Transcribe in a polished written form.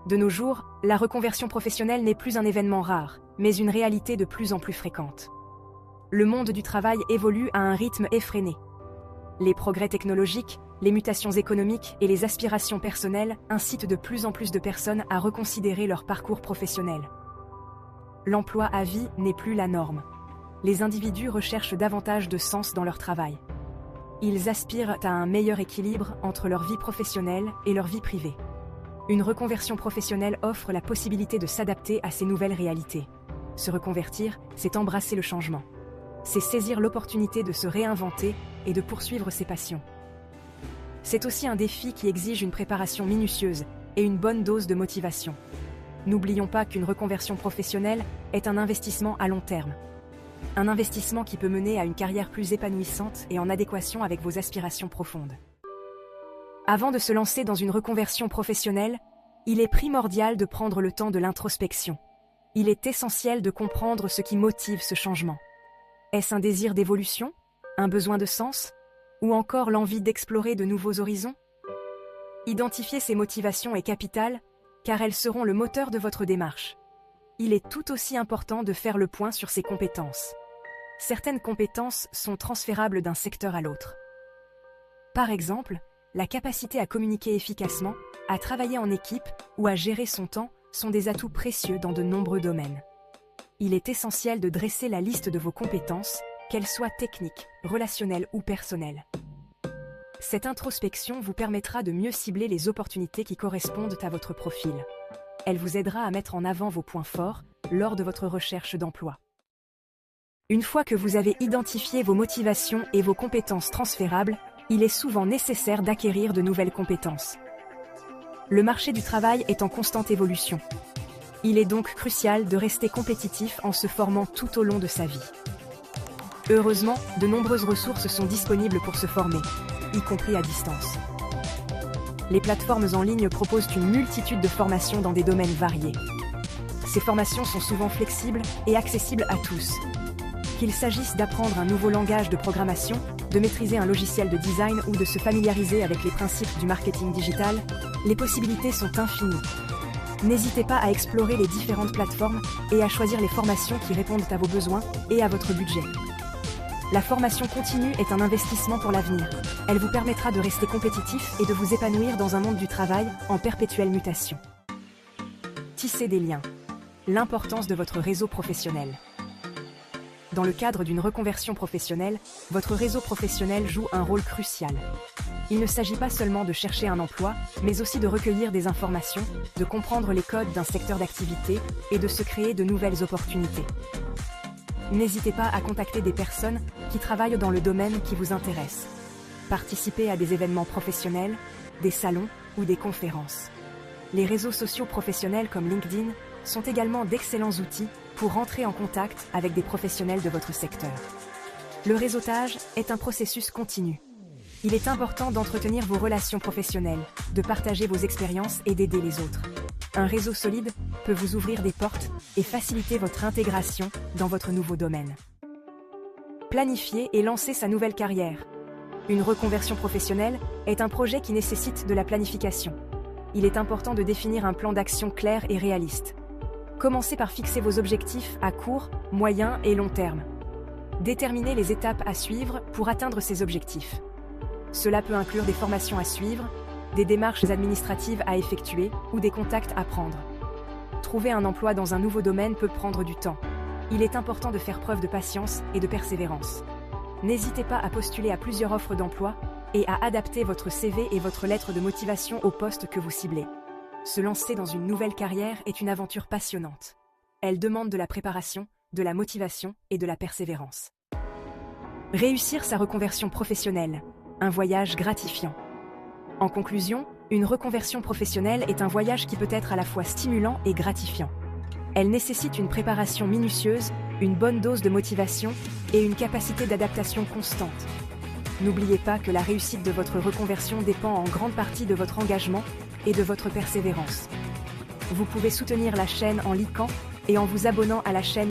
De nos jours, la reconversion professionnelle n'est plus un événement rare, mais une réalité de plus en plus fréquente. Le monde du travail évolue à un rythme effréné. Les progrès technologiques, les mutations économiques et les aspirations personnelles incitent de plus en plus de personnes à reconsidérer leur parcours professionnel. L'emploi à vie n'est plus la norme. Les individus recherchent davantage de sens dans leur travail. Ils aspirent à un meilleur équilibre entre leur vie professionnelle et leur vie privée. Une reconversion professionnelle offre la possibilité de s'adapter à ces nouvelles réalités. Se reconvertir, c'est embrasser le changement. C'est saisir l'opportunité de se réinventer et de poursuivre ses passions. C'est aussi un défi qui exige une préparation minutieuse et une bonne dose de motivation. N'oublions pas qu'une reconversion professionnelle est un investissement à long terme. Un investissement qui peut mener à une carrière plus épanouissante et en adéquation avec vos aspirations profondes. Avant de se lancer dans une reconversion professionnelle, il est primordial de prendre le temps de l'introspection. Il est essentiel de comprendre ce qui motive ce changement. Est-ce un désir d'évolution, un besoin de sens, ou encore l'envie d'explorer de nouveaux horizons? Identifier ces motivations est capital, car elles seront le moteur de votre démarche. Il est tout aussi important de faire le point sur ses compétences. Certaines compétences sont transférables d'un secteur à l'autre. Par exemple, la capacité à communiquer efficacement, à travailler en équipe ou à gérer son temps sont des atouts précieux dans de nombreux domaines. Il est essentiel de dresser la liste de vos compétences, qu'elles soient techniques, relationnelles ou personnelles. Cette introspection vous permettra de mieux cibler les opportunités qui correspondent à votre profil. Elle vous aidera à mettre en avant vos points forts lors de votre recherche d'emploi. Une fois que vous avez identifié vos motivations et vos compétences transférables, il est souvent nécessaire d'acquérir de nouvelles compétences. Le marché du travail est en constante évolution. Il est donc crucial de rester compétitif en se formant tout au long de sa vie. Heureusement, de nombreuses ressources sont disponibles pour se former, y compris à distance. Les plateformes en ligne proposent une multitude de formations dans des domaines variés. Ces formations sont souvent flexibles et accessibles à tous. Qu'il s'agisse d'apprendre un nouveau langage de programmation, de maîtriser un logiciel de design ou de se familiariser avec les principes du marketing digital, les possibilités sont infinies. N'hésitez pas à explorer les différentes plateformes et à choisir les formations qui répondent à vos besoins et à votre budget. La formation continue est un investissement pour l'avenir. Elle vous permettra de rester compétitif et de vous épanouir dans un monde du travail en perpétuelle mutation. Tissez des liens. L'importance de votre réseau professionnel. Dans le cadre d'une reconversion professionnelle, votre réseau professionnel joue un rôle crucial. Il ne s'agit pas seulement de chercher un emploi, mais aussi de recueillir des informations, de comprendre les codes d'un secteur d'activité et de se créer de nouvelles opportunités. N'hésitez pas à contacter des personnes qui travaillent dans le domaine qui vous intéresse. Participez à des événements professionnels, des salons ou des conférences. Les réseaux sociaux professionnels comme LinkedIn sont également d'excellents outils pour rentrer en contact avec des professionnels de votre secteur. Le réseautage est un processus continu. Il est important d'entretenir vos relations professionnelles, de partager vos expériences et d'aider les autres. Un réseau solide peut vous ouvrir des portes et faciliter votre intégration dans votre nouveau domaine. Planifier et lancer sa nouvelle carrière. Une reconversion professionnelle est un projet qui nécessite de la planification. Il est important de définir un plan d'action clair et réaliste. Commencez par fixer vos objectifs à court, moyen et long terme. Déterminez les étapes à suivre pour atteindre ces objectifs. Cela peut inclure des formations à suivre, des démarches administratives à effectuer ou des contacts à prendre. Trouver un emploi dans un nouveau domaine peut prendre du temps. Il est important de faire preuve de patience et de persévérance. N'hésitez pas à postuler à plusieurs offres d'emploi et à adapter votre CV et votre lettre de motivation au poste que vous ciblez. Se lancer dans une nouvelle carrière est une aventure passionnante. Elle demande de la préparation, de la motivation et de la persévérance. Réussir sa reconversion professionnelle, un voyage gratifiant. En conclusion, une reconversion professionnelle est un voyage qui peut être à la fois stimulant et gratifiant. Elle nécessite une préparation minutieuse, une bonne dose de motivation et une capacité d'adaptation constante. N'oubliez pas que la réussite de votre reconversion dépend en grande partie de votre engagement et de votre persévérance. Vous pouvez soutenir la chaîne en likant et en vous abonnant à la chaîne